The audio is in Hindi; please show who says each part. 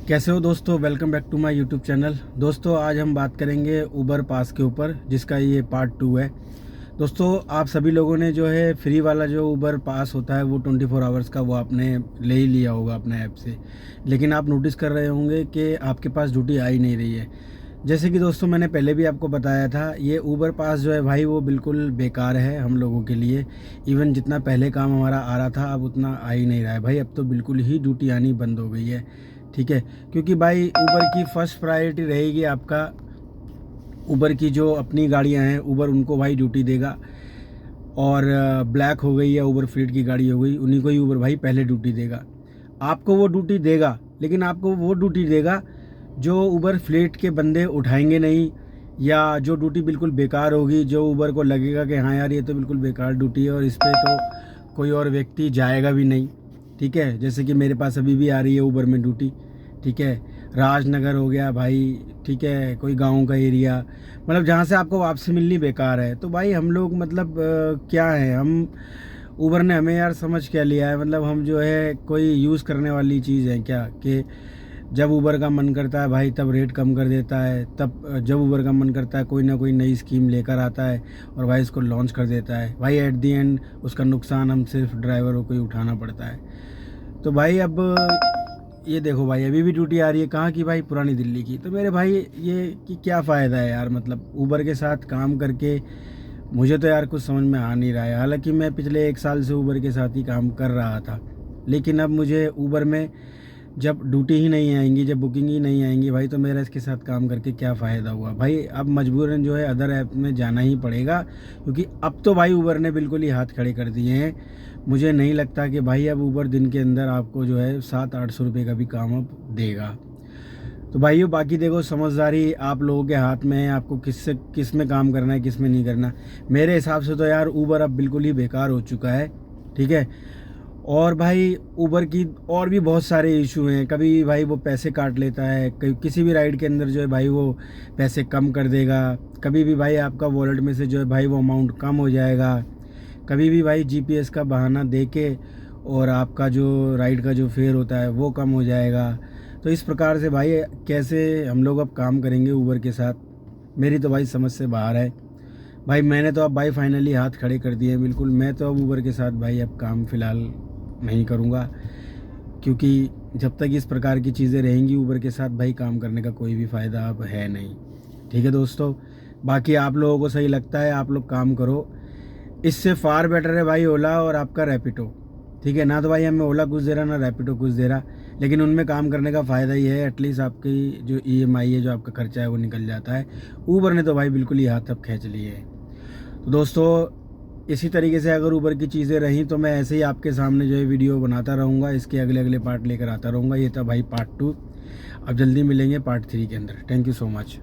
Speaker 1: कैसे हो दोस्तों। Welcome back to my YouTube channel. दोस्तों आज हम बात करेंगे उबर पास के ऊपर, जिसका ये पार्ट 2 है। दोस्तों आप सभी लोगों ने जो है फ्री वाला जो उबर पास होता है वो 24 आवर्स का वो आपने ले ही लिया होगा अपने ऐप से, लेकिन आप नोटिस कर रहे होंगे कि आपके पास ड्यूटी आ ही नहीं रही है। जैसे कि दोस्तों मैंने पहले भी आपको बताया था, ये उबर पास जो है भाई वो बिल्कुल बेकार है हम लोगों के लिए। इवन जितना पहले काम हमारा आ रहा था अब उतना आ ही नहीं रहा है भाई। अब तो बिल्कुल ही ड्यूटी आनी बंद हो गई है, ठीक है। क्योंकि भाई उबर की फ़र्स्ट प्रायोरिटी रहेगी आपका, उबर की जो अपनी गाड़ियां हैं उबर उनको भाई ड्यूटी देगा। और ब्लैक हो गई या उबर फ्लीट की गाड़ी हो गई, उन्हीं को ही उबर भाई पहले ड्यूटी देगा। आपको वो ड्यूटी देगा, लेकिन आपको वो ड्यूटी देगा जो उबर फ्लीट के बंदे उठाएंगे नहीं, या जो ड्यूटी बिल्कुल बेकार होगी, जो उबर को लगेगा कि हाँ यार ये तो बिल्कुल बेकार ड्यूटी है और इस पर तो कोई और व्यक्ति जाएगा भी नहीं, ठीक है। जैसे कि मेरे पास अभी भी आ रही है उबर में ड्यूटी, ठीक है। राजनगर हो गया भाई, ठीक है, कोई गांव का एरिया, मतलब जहाँ से आपको वापसी मिलनी बेकार है। तो भाई हम लोग मतलब क्या है, हम उबर ने हमें यार समझ क्या लिया है, मतलब हम जो है कोई यूज़ करने वाली चीज़ है क्या, कि जब उबर का मन करता है भाई तब रेट कम कर देता है, तब जब उबर का मन करता है कोई ना कोई नई स्कीम लेकर आता है और भाई इसको लॉन्च कर देता है। भाई एट दी एंड उसका नुकसान हम सिर्फ ड्राइवरों को ही उठाना पड़ता है। तो भाई अब ये देखो भाई अभी भी ड्यूटी आ रही है, कहाँ की भाई, पुरानी दिल्ली की। तो मेरे भाई ये कि क्या फ़ायदा है यार, मतलब उबर के साथ काम करके मुझे तो यार कुछ समझ में आ नहीं रहा है। हालांकि मैं पिछले 1 साल से उबर के साथ ही काम कर रहा था, लेकिन अब मुझे उबर में जब ड्यूटी ही नहीं आएंगी, जब बुकिंग ही नहीं आएंगी भाई, तो मेरा इसके साथ काम करके क्या फ़ायदा हुआ भाई। अब मजबूरन जो है अदर ऐप में जाना ही पड़ेगा, क्योंकि अब तो भाई उबर ने बिल्कुल ही हाथ खड़े कर दिए हैं। मुझे नहीं लगता कि भाई अब उबर दिन के अंदर आपको जो है 700-800 रुपये का भी काम अब देगा। तो भाइयों बाकी देखो, समझदारी आप लोगों के हाथ में है, आपको किस में काम करना है किस में नहीं करना। मेरे हिसाब से तो यार उबर अब बिल्कुल ही बेकार हो चुका है, ठीक है। और भाई उबर की और भी बहुत सारे इशू हैं। कभी भाई वो पैसे काट लेता है, किसी भी राइड के अंदर जो है भाई वो पैसे कम कर देगा। कभी भी भाई आपका वॉलेट में से जो है भाई वो अमाउंट कम हो जाएगा। कभी भी भाई जीपीएस का बहाना दे के और आपका जो राइड का जो फेयर होता है वो कम हो जाएगा। तो इस प्रकार से भाई कैसे हम लोग अब काम करेंगे उबर के साथ, मेरी तो भाई समझ से बाहर है। भाई मैंने तो अब भाई फाइनली हाथ खड़े कर दिए हैं बिल्कुल। मैं तो अब उबर के साथ भाई अब काम फ़िलहाल नहीं करूँगा, क्योंकि जब तक इस प्रकार की चीज़ें रहेंगी उबर के साथ भाई काम करने का कोई भी फ़ायदा अब है नहीं, ठीक है दोस्तों। बाकी आप लोगों को सही लगता है आप लोग काम करो, इससे फार बेटर है भाई ओला और आपका रैपिडो, ठीक है ना। तो भाई हमें ओला कुछ दे रहा ना रैपिडो कुछ दे रहा, लेकिन उनमें काम करने का फ़ायदा ही है, एटलीस्ट आपकी जो ईएमआई है, जो आपका खर्चा है वो निकल जाता है। उबर ने तो भाई बिल्कुल ही हाथ अब खींच लिए है। तो दोस्तों इसी तरीके से अगर उबर की चीज़ें रहीं तो मैं ऐसे ही आपके सामने जो है वीडियो बनाता रहूँगा, इसके अगले अगले पार्ट लेकर आता रहूँगा। ये था भाई पार्ट 2। अब जल्दी मिलेंगे पार्ट 3 के अंदर। Thank you so much.